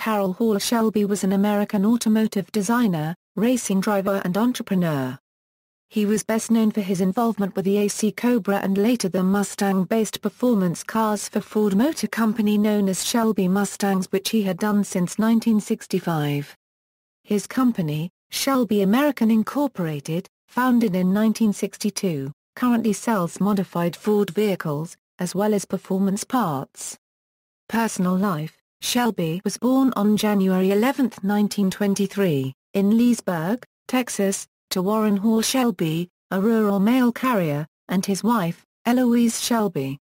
Carroll Hall Shelby was an American automotive designer, racing driver and entrepreneur. He was best known for his involvement with the AC Cobra and later the Mustang-based performance cars for Ford Motor Company known as Shelby Mustangs, which he had done since 1965. His company, Shelby American Inc., founded in 1962, currently sells modified Ford vehicles, as well as performance parts. Personal life: Shelby was born on January 11, 1923, in Leesburg, Texas, to Warren Hall Shelby, a rural mail carrier, and his wife, Eloise Shelby.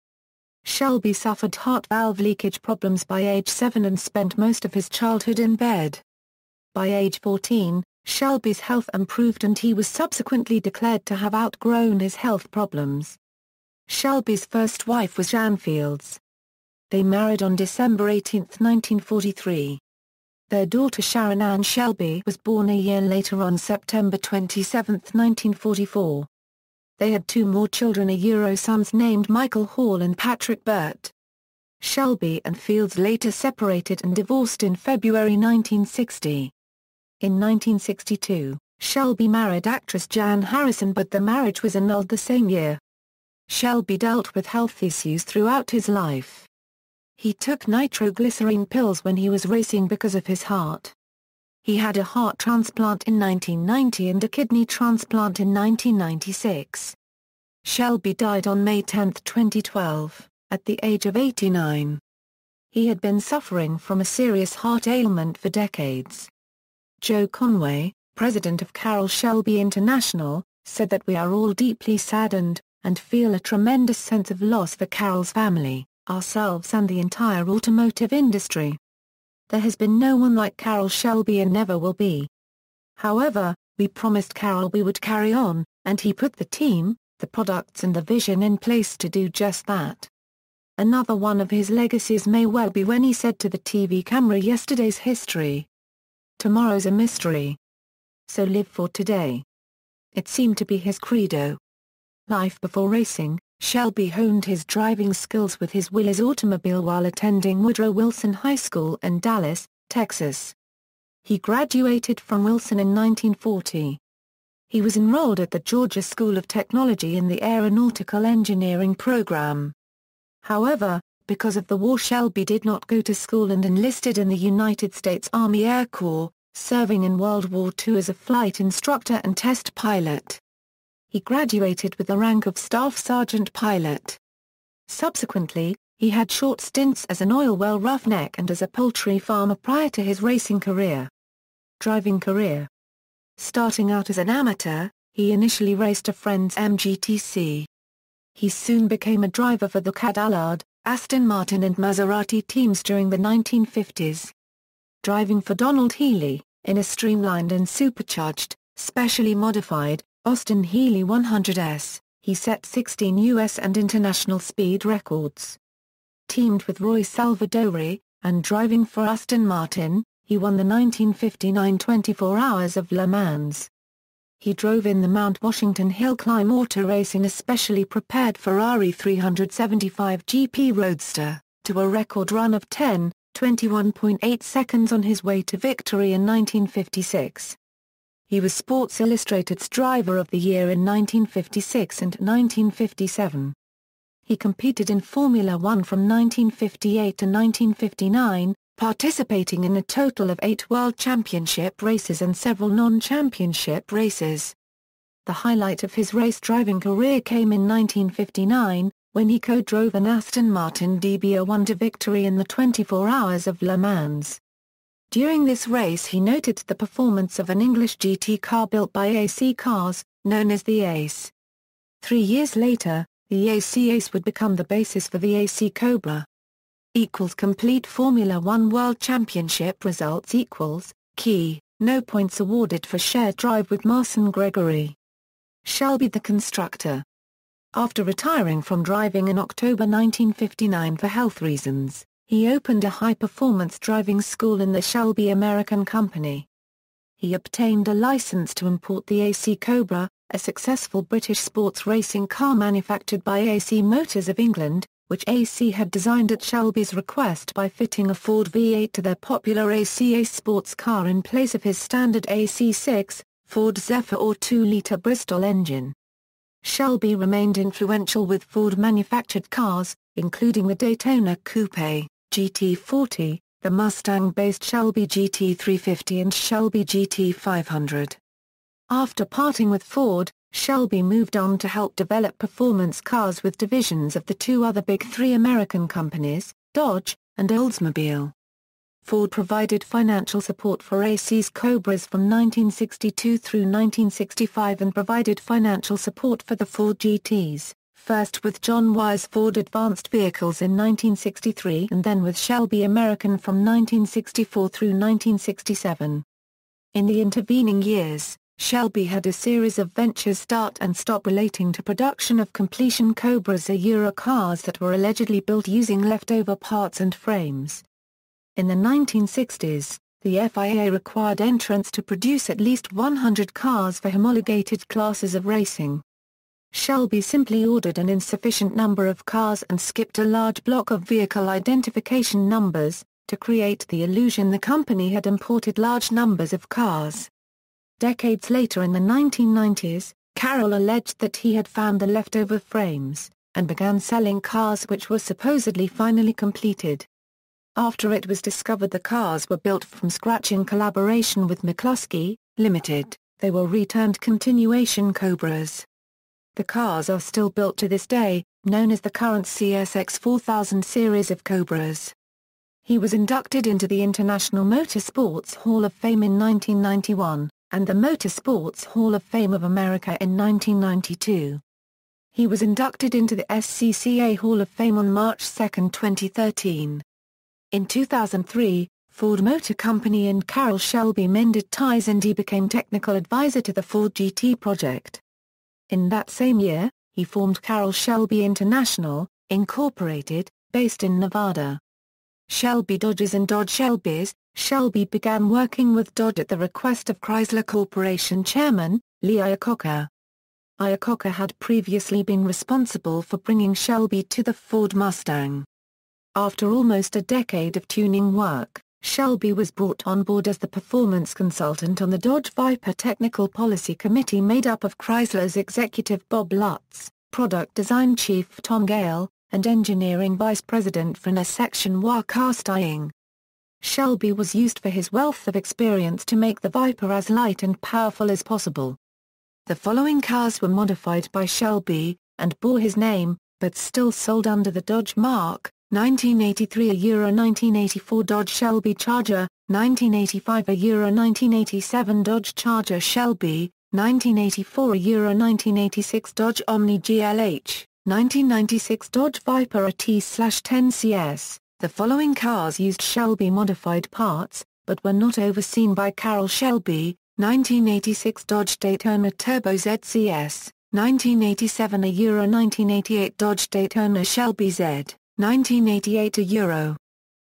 Shelby suffered heart valve leakage problems by age 7 and spent most of his childhood in bed. By age 14, Shelby's health improved and he was subsequently declared to have outgrown his health problems. Shelby's first wife was Jan Fields. They married on December 18, 1943. Their daughter Sharon Ann Shelby was born a year later on September 27, 1944. They had 2 more children, sons named Michael Hall and Patrick Burt. Shelby and Fields later separated and divorced in February 1960. In 1962, Shelby married actress Jan Harrison, but the marriage was annulled the same year. Shelby dealt with health issues throughout his life. He took nitroglycerine pills when he was racing because of his heart. He had a heart transplant in 1990 and a kidney transplant in 1996. Shelby died on May 10, 2012, at the age of 89. He had been suffering from a serious heart ailment for decades. Joe Conway, president of Carroll Shelby International, said that "We are all deeply saddened, and feel a tremendous sense of loss for Carroll's family, ourselves and the entire automotive industry. There has been no one like Carroll Shelby and never will be. However, we promised Carroll we would carry on, and he put the team, the products and the vision in place to do just that." Another one of his legacies may well be when he said to the TV camera, "Yesterday's history. Tomorrow's a mystery. So live for today." It seemed to be his credo. Life before racing: Shelby honed his driving skills with his Willys automobile while attending Woodrow Wilson High School in Dallas, Texas. He graduated from Wilson in 1940. He was enrolled at the Georgia School of Technology in the Aeronautical Engineering program. However, because of the war, Shelby did not go to school and enlisted in the United States Army Air Corps, serving in World War II as a flight instructor and test pilot. He graduated with the rank of Staff Sergeant Pilot. Subsequently, he had short stints as an oil well roughneck and as a poultry farmer prior to his racing career. Driving career: starting out as an amateur, he initially raced a friend's MGTC. He soon became a driver for the Cadillac, Aston Martin and Maserati teams during the 1950s. Driving for Donald Healey, in a streamlined and supercharged, specially modified, Austin Healey 100S, he set 16 U.S. and international speed records. Teamed with Roy Salvadori, and driving for Aston Martin, he won the 1959 24 Hours of Le Mans. He drove in the Mount Washington Hill Climb auto race in a specially prepared Ferrari 375 GP Roadster, to a record run of 10:21.8 seconds on his way to victory in 1956. He was Sports Illustrated's Driver of the Year in 1956 and 1957. He competed in Formula One from 1958 to 1959, participating in a total of 8 World Championship races and several non-championship races. The highlight of his race driving career came in 1959, when he co-drove an Aston Martin DB01 to victory in the 24 Hours of Le Mans. During this race he noted the performance of an English GT car built by AC Cars, known as the Ace. 3 years later, the AC Ace would become the basis for the AC Cobra. Complete Formula One World Championship results key, no points awarded for shared drive with Marcin Gregory. Shelby the constructor. After retiring from driving in October 1959 for health reasons, he opened a high-performance driving school in the Shelby American Company. He obtained a license to import the AC Cobra, a successful British sports racing car manufactured by AC Motors of England, which AC had designed at Shelby's request by fitting a Ford V8 to their popular ACA sports car in place of his standard AC6, Ford Zephyr or 2-liter Bristol engine. Shelby remained influential with Ford-manufactured cars, including the Daytona Coupe, GT40, the Mustang-based Shelby GT350 and Shelby GT500. After parting with Ford, Shelby moved on to help develop performance cars with divisions of the two other Big Three American companies, Dodge and Oldsmobile. Ford provided financial support for AC's Cobras from 1962 through 1965 and provided financial support for the Ford GTs, first with John Wyre's Ford Advanced Vehicles in 1963 and then with Shelby American from 1964 through 1967. In the intervening years, Shelby had a series of ventures start and stop relating to production of completion Cobras cars that were allegedly built using leftover parts and frames. In the 1960s, the FIA required entrants to produce at least 100 cars for homologated classes of racing. Shelby simply ordered an insufficient number of cars and skipped a large block of vehicle identification numbers, to create the illusion the company had imported large numbers of cars. Decades later in the 1990s, Carroll alleged that he had found the leftover frames, and began selling cars which were supposedly finally completed. After it was discovered the cars were built from scratch in collaboration with McCluskey, Limited, they were returned continuation Cobras. The cars are still built to this day, known as the current CSX 4000 series of Cobras. He was inducted into the International Motorsports Hall of Fame in 1991. And the Motorsports Hall of Fame of America in 1992. He was inducted into the SCCA Hall of Fame on March 2, 2013. In 2003, Ford Motor Company and Carroll Shelby mended ties and he became technical advisor to the Ford GT project. In that same year, he formed Carroll Shelby International, Incorporated, based in Nevada. Shelby Dodges and Dodge Shelbys. Shelby began working with Dodge at the request of Chrysler Corporation chairman, Lee Iacocca. Iacocca had previously been responsible for bringing Shelby to the Ford Mustang. After almost a decade of tuning work, Shelby was brought on board as the performance consultant on the Dodge Viper Technical Policy Committee made up of Chrysler's executive Bob Lutz, product design chief Tom Gale, and engineering vice president Frena Section Wa Casting. Shelby was used for his wealth of experience to make the Viper as light and powerful as possible. The following cars were modified by Shelby, and bore his name, but still sold under the Dodge mark: 1983 1984 Dodge Shelby Charger, 1985 1987 Dodge Charger Shelby, 1984 1986 Dodge Omni GLH, 1996 Dodge Viper AT/10CS. The following cars used Shelby-modified parts, but were not overseen by Carroll Shelby: 1986 Dodge Daytona Turbo ZCS, 1987 1988 Dodge Daytona Shelby Z, 1988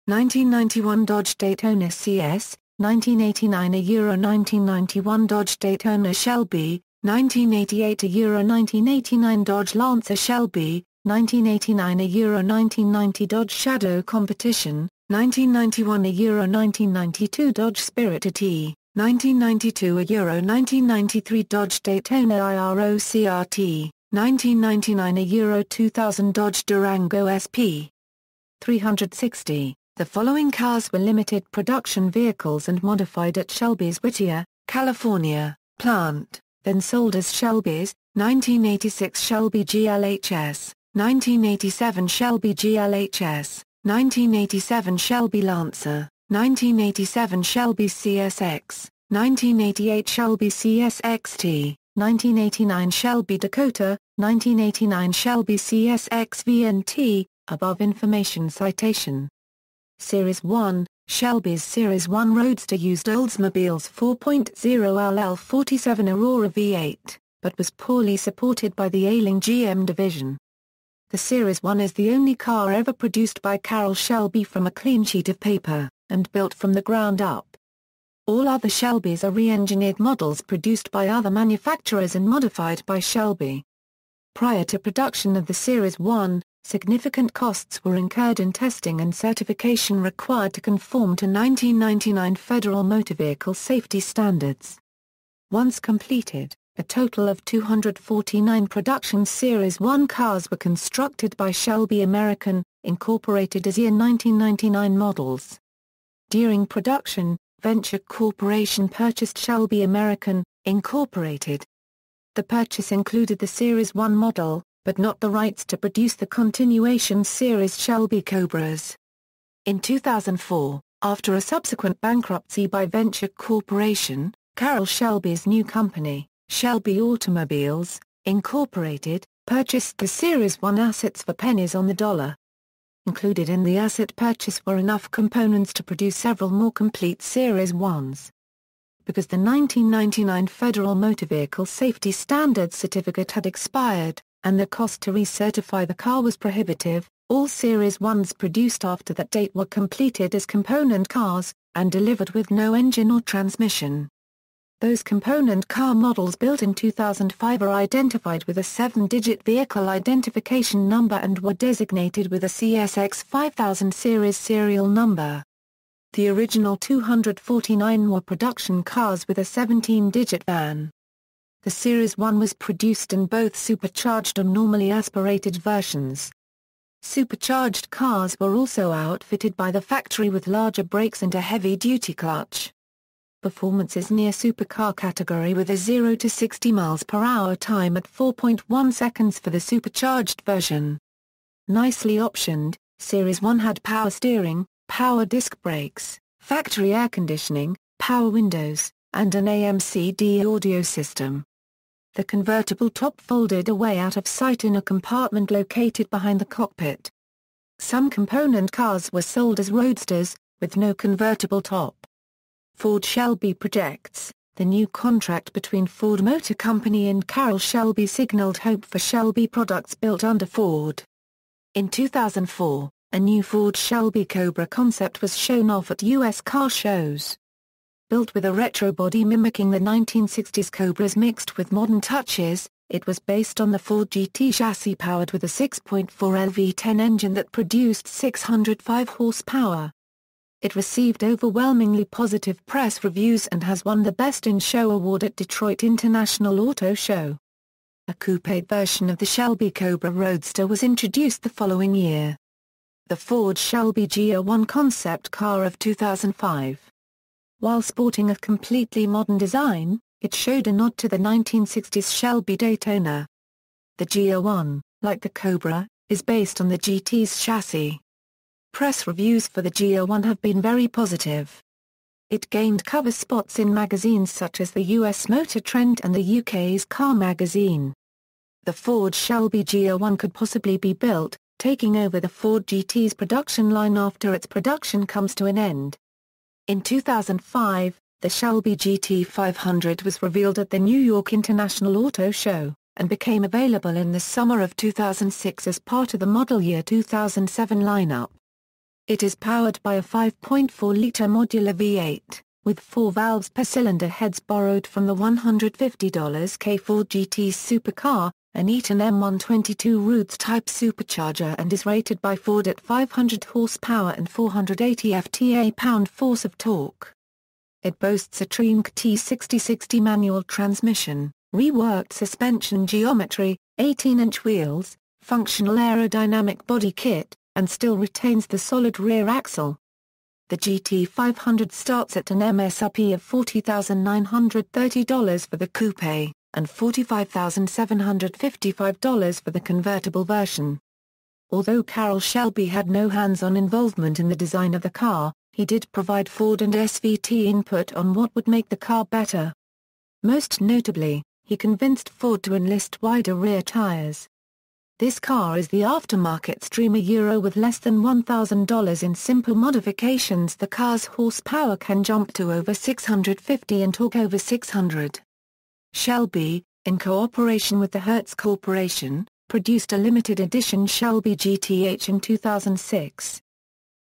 1991 Dodge Daytona CS, 1989 1991 Dodge Daytona Shelby, 1988 1989 Dodge Lancer Shelby, 1989 1990 Dodge Shadow Competition, 1991 1992 Dodge Spirit AT, 1992 1993 Dodge Daytona IRO CRT, 1999 2000 Dodge Durango SP. 360. The following cars were limited production vehicles and modified at Shelby's Whittier, California, plant, then sold as Shelby's: 1986 Shelby GLHS, 1987 Shelby GLHS, 1987 Shelby Lancer, 1987 Shelby CSX, 1988 Shelby CSXT, 1989 Shelby Dakota, 1989 Shelby CSX VNT, above information citation. Series 1, Shelby's Series 1 Roadster used Oldsmobile's 4.0 LL47 Aurora V8, but was poorly supported by the ailing GM division. The Series 1 is the only car ever produced by Carroll Shelby from a clean sheet of paper, and built from the ground up. All other Shelbys are re-engineered models produced by other manufacturers and modified by Shelby. Prior to production of the Series 1, significant costs were incurred in testing and certification required to conform to 1999 federal motor vehicle safety standards. Once completed, a total of 249 production Series 1 cars were constructed by Shelby American, Incorporated as year 1999 models. During production, Venture Corporation purchased Shelby American, Incorporated. The purchase included the Series 1 model, but not the rights to produce the continuation series Shelby Cobras. In 2004, after a subsequent bankruptcy by Venture Corporation, Carroll Shelby's new company, Shelby Automobiles, Incorporated, purchased the Series 1 assets for pennies on the dollar. Included in the asset purchase were enough components to produce several more complete Series 1s. Because the 1999 Federal Motor Vehicle Safety Standards certificate had expired, and the cost to recertify the car was prohibitive, all Series 1s produced after that date were completed as component cars, and delivered with no engine or transmission. Those component car models built in 2005 are identified with a 7-digit vehicle identification number and were designated with a CSX 5000 series serial number. The original 249 were production cars with a 17-digit van. The Series 1 was produced in both supercharged and normally aspirated versions. Supercharged cars were also outfitted by the factory with larger brakes and a heavy-duty clutch. Performance is near supercar category with a 0 to 60 miles per hour time at 4.1 seconds for the supercharged version. Nicely optioned, Series 1 had power steering, power disc brakes, factory air conditioning, power windows, and an AM/CD audio system. The convertible top folded away out of sight in a compartment located behind the cockpit. Some component cars were sold as roadsters, with no convertible top. Ford Shelby projects, the new contract between Ford Motor Company and Carroll Shelby signaled hope for Shelby products built under Ford. In 2004, a new Ford Shelby Cobra concept was shown off at U.S. car shows. Built with a retro body mimicking the 1960s Cobras mixed with modern touches, it was based on the Ford GT chassis powered with a 6.4 LV10 engine that produced 605 horsepower. It received overwhelmingly positive press reviews and has won the Best in Show award at Detroit International Auto Show. A coupe version of the Shelby Cobra Roadster was introduced the following year. The Ford Shelby GR1 concept car of 2005. While sporting a completely modern design, it showed a nod to the 1960s Shelby Daytona. The GR1, like the Cobra, is based on the GT's chassis. Press reviews for the GR1 have been very positive. It gained cover spots in magazines such as the US Motor Trend and the UK's Car magazine. The Ford Shelby GR1 could possibly be built, taking over the Ford GT's production line after its production comes to an end. In 2005, the Shelby GT 500 was revealed at the New York International Auto Show, and became available in the summer of 2006 as part of the model year 2007 lineup. It is powered by a 5.4-liter modular V8, with 4 valves per cylinder heads borrowed from the $150 K Ford GT's supercar, an Eaton M122 Roots-type supercharger, and is rated by Ford at 500 horsepower and 480 FTA pound-force of torque. It boasts a Trink T6060 manual transmission, reworked suspension geometry, 18-inch wheels, functional aerodynamic body kit, and still retains the solid rear axle. The GT 500 starts at an MSRP of $40,930 for the coupe, and $45,755 for the convertible version. Although Carroll Shelby had no hands-on involvement in the design of the car, he did provide Ford and SVT input on what would make the car better. Most notably, he convinced Ford to enlist wider rear tires. This car is the aftermarket Streamer Euro with less than $1,000 in simple modifications. The car's horsepower can jump to over 650 and torque over 600. Shelby, in cooperation with the Hertz Corporation, produced a limited edition Shelby GTH in 2006.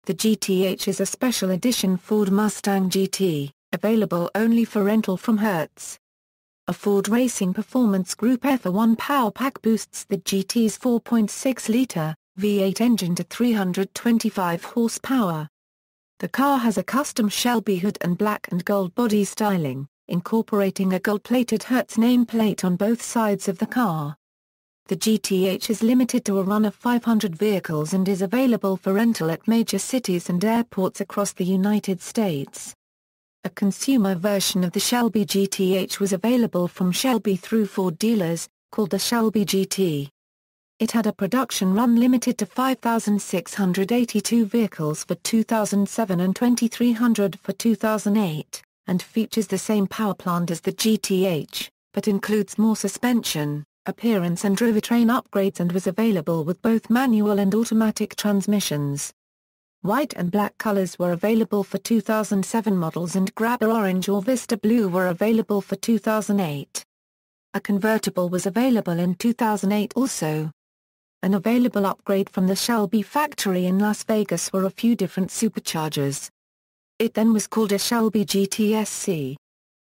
The GTH is a special edition Ford Mustang GT, available only for rental from Hertz. A Ford Racing Performance Group F1 Power Pack boosts the GT's 4.6-liter, V8 engine to 325 horsepower. The car has a custom Shelby hood and black and gold body styling, incorporating a gold-plated Hertz nameplate on both sides of the car. The GTH is limited to a run of 500 vehicles and is available for rental at major cities and airports across the United States. A consumer version of the Shelby GTH was available from Shelby through Ford dealers, called the Shelby GT. It had a production run limited to 5,682 vehicles for 2007 and 2,300 for 2008, and features the same power plant as the GTH, but includes more suspension, appearance and drivetrain upgrades and was available with both manual and automatic transmissions. White and black colors were available for 2007 models and Grabber Orange or Vista Blue were available for 2008. A convertible was available in 2008 also. An available upgrade from the Shelby factory in Las Vegas were a few different superchargers. It then was called a Shelby GTSC.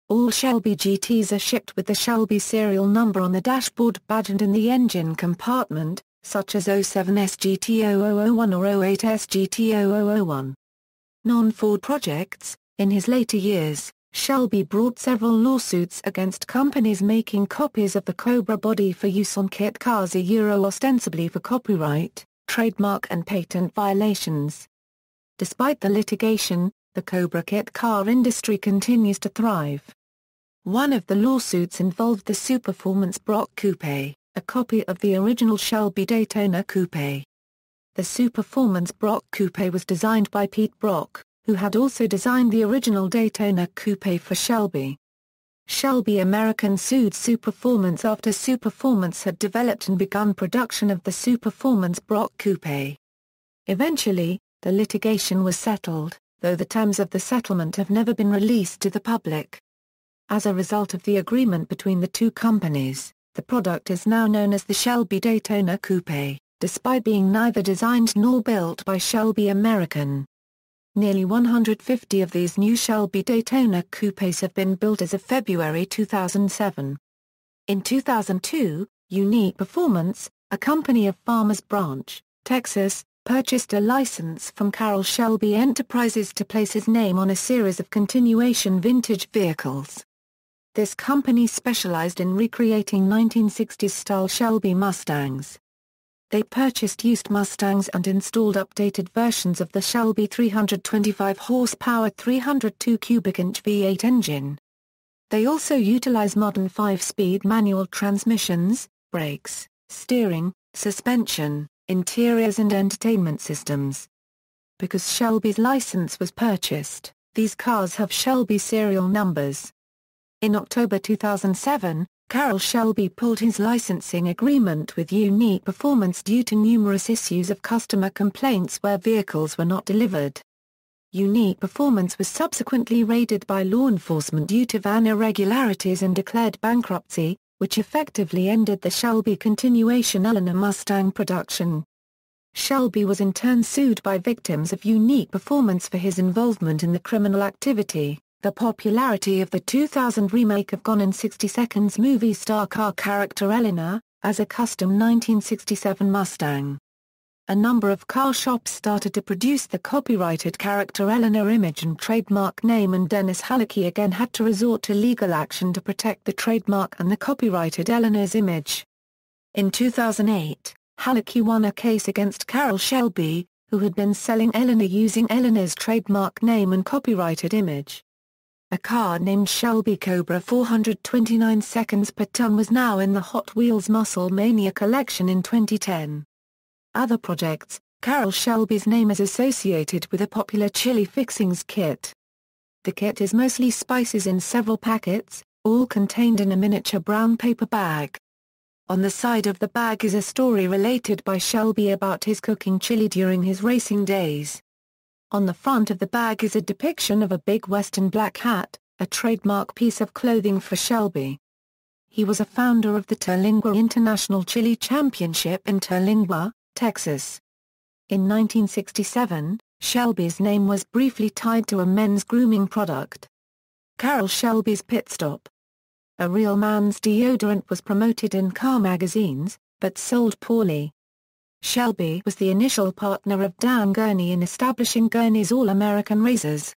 All Shelby GTs are shipped with the Shelby serial number on the dashboard badge and in the engine compartment, such as 07SGT0001 or 08SGT0001. Non-Ford projects. In his later years, Shelby brought several lawsuits against companies making copies of the Cobra body for use on kit cars ostensibly for copyright, trademark and patent violations. Despite the litigation, the Cobra kit car industry continues to thrive. One of the lawsuits involved the Superformance Brock Coupe, a copy of the original Shelby Daytona Coupe. The Superformance Brock Coupe was designed by Pete Brock, who had also designed the original Daytona Coupe for Shelby. Shelby American sued Superformance after Superformance had developed and begun production of the Superformance Brock Coupe. Eventually, the litigation was settled, though the terms of the settlement have never been released to the public. As a result of the agreement between the two companies, the product is now known as the Shelby Daytona Coupe, despite being neither designed nor built by Shelby American. Nearly 150 of these new Shelby Daytona Coupes have been built as of February 2007. In 2002, Unique Performance, a company of Farmers Branch, Texas, purchased a license from Carroll Shelby Enterprises to place his name on a series of continuation vintage vehicles. This company specialized in recreating 1960s-style Shelby Mustangs. They purchased used Mustangs and installed updated versions of the Shelby 325 horsepower 302 cubic inch V8 engine. They also utilize modern 5-speed manual transmissions, brakes, steering, suspension, interiors and entertainment systems. Because Shelby's license was purchased, these cars have Shelby serial numbers. In October 2007, Carroll Shelby pulled his licensing agreement with Unique Performance due to numerous issues of customer complaints where vehicles were not delivered. Unique Performance was subsequently raided by law enforcement due to van irregularities and declared bankruptcy, which effectively ended the Shelby continuation Eleanor Mustang production. Shelby was in turn sued by victims of Unique Performance for his involvement in the criminal activity. The popularity of the 2000 remake of Gone in 60 Seconds movie star car character Eleanor, as a custom 1967 Mustang. A number of car shops started to produce the copyrighted character Eleanor image and trademark name, and Dennis Halicki again had to resort to legal action to protect the trademark and the copyrighted Eleanor's image. In 2008, Halicki won a case against Carroll Shelby, who had been selling Eleanor using Eleanor's trademark name and copyrighted image. A car named Shelby Cobra 429 seconds per ton was now in the Hot Wheels Muscle Mania collection in 2010. Other projects, Carroll Shelby's name is associated with a popular chili fixings kit. The kit is mostly spices in several packets, all contained in a miniature brown paper bag. On the side of the bag is a story related by Shelby about his cooking chili during his racing days. On the front of the bag is a depiction of a big Western black hat, a trademark piece of clothing for Shelby. He was a founder of the Terlingua International Chili Championship in Terlingua, Texas. In 1967, Shelby's name was briefly tied to a men's grooming product. Carroll Shelby's Pit Stop. A real man's deodorant was promoted in car magazines, but sold poorly. Shelby was the initial partner of Dan Gurney in establishing Gurney's All-American Racers.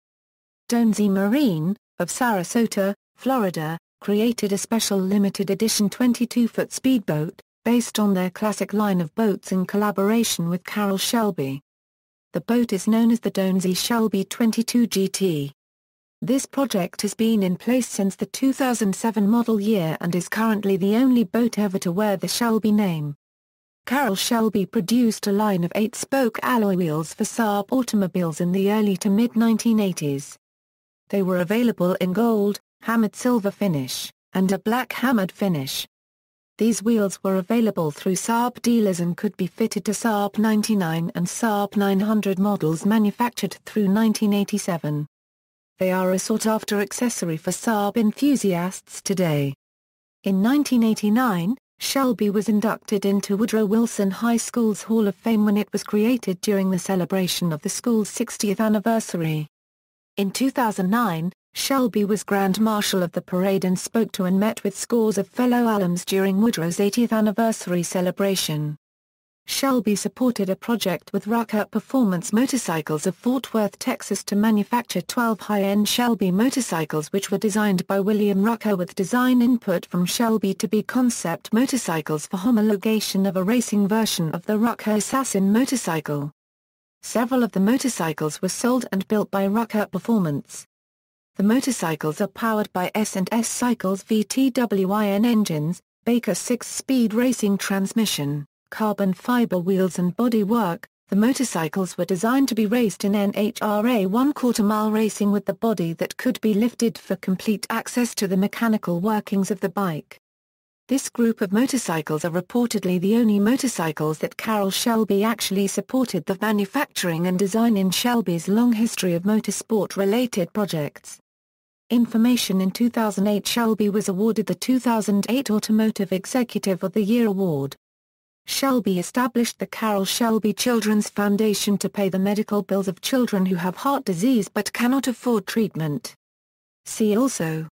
Doansy Marine, of Sarasota, Florida, created a special limited edition 22-foot speedboat, based on their classic line of boats in collaboration with Carroll Shelby. The boat is known as the Doansy Shelby 22 GT. This project has been in place since the 2007 model year and is currently the only boat ever to wear the Shelby name. Carroll Shelby produced a line of 8-spoke alloy wheels for Saab automobiles in the early to mid-1980s. They were available in gold, hammered silver finish, and a black hammered finish. These wheels were available through Saab dealers and could be fitted to Saab 99 and Saab 900 models manufactured through 1987. They are a sought-after accessory for Saab enthusiasts today. In 1989, Shelby was inducted into Woodrow Wilson High School's Hall of Fame when it was created during the celebration of the school's 60th anniversary. In 2009, Shelby was Grand Marshal of the parade and spoke to and met with scores of fellow alums during Woodrow's 80th anniversary celebration. Shelby supported a project with Rucker Performance Motorcycles of Fort Worth, Texas to manufacture 12 high-end Shelby motorcycles which were designed by William Rucker with design input from Shelby to be concept motorcycles for homologation of a racing version of the Rucker Assassin motorcycle. Several of the motorcycles were sold and built by Rucker Performance. The motorcycles are powered by S&S Cycles VTWIN engines, Baker 6-speed racing transmission, carbon fiber wheels and bodywork. The motorcycles were designed to be raced in NHRA 1/4 mile racing with the body that could be lifted for complete access to the mechanical workings of the bike. This group of motorcycles are reportedly the only motorcycles that Carroll Shelby actually supported the manufacturing and design in Shelby's long history of motorsport-related projects. Information: in 2008 Shelby was awarded the 2008 Automotive Executive of the Year award. Shelby established the Carroll Shelby Children's Foundation to pay the medical bills of children who have heart disease but cannot afford treatment. See also: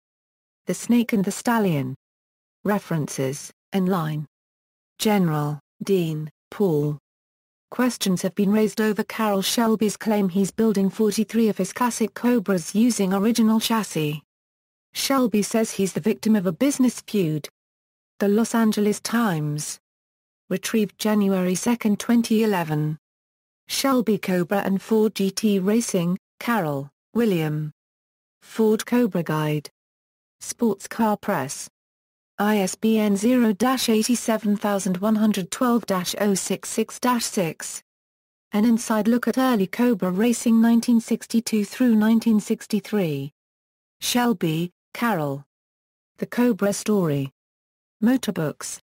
The Snake and the Stallion. References, Online. General, Dean, Paul. Questions have been raised over Carroll Shelby's claim he's building 43 of his classic Cobras using original chassis. Shelby says he's the victim of a business feud. The Los Angeles Times. Retrieved January 2, 2011. Shelby Cobra and Ford GT Racing, Carroll, William. Ford Cobra Guide. Sports Car Press. ISBN 0-87112-066-6. An inside look at early Cobra racing 1962 through 1963. Shelby, Carroll. The Cobra Story. Motorbooks.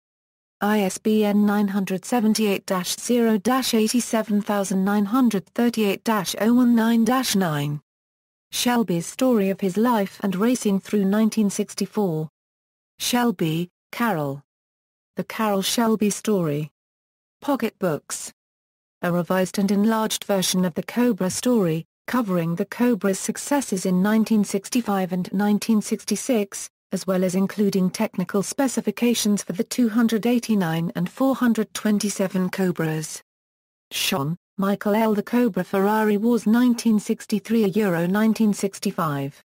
ISBN 978-0-87938-019-9. Shelby's story of his life and racing through 1964. Shelby, Carroll. The Carroll Shelby Story. Pocketbooks. A revised and enlarged version of the Cobra story, covering the Cobra's successes in 1965 and 1966, as well as including technical specifications for the 289 and 427 Cobras. Sean, Michael L. The Cobra Ferrari Wars 1963 Euro 1965.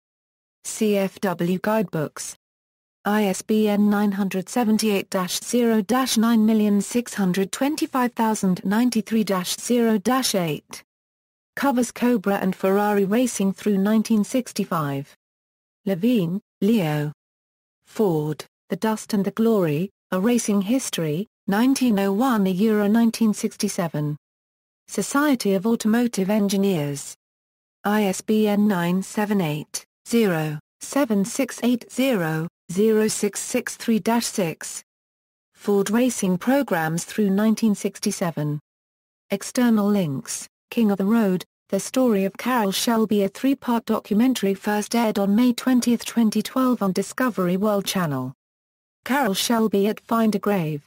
CFW Guidebooks. ISBN 978-0-9625093-0-8. Covers Cobra and Ferrari racing through 1965. Levine, Leo. Ford, The Dust and the Glory, A Racing History, 1901 Euro 1967. Society of Automotive Engineers. ISBN 978-0-7680-0663-6. Ford Racing Programs through 1967. External links: King of the Road, The Story of Carroll Shelby, a 3-part documentary first aired on May 20, 2012 on Discovery World Channel. Carroll Shelby at Find a Grave.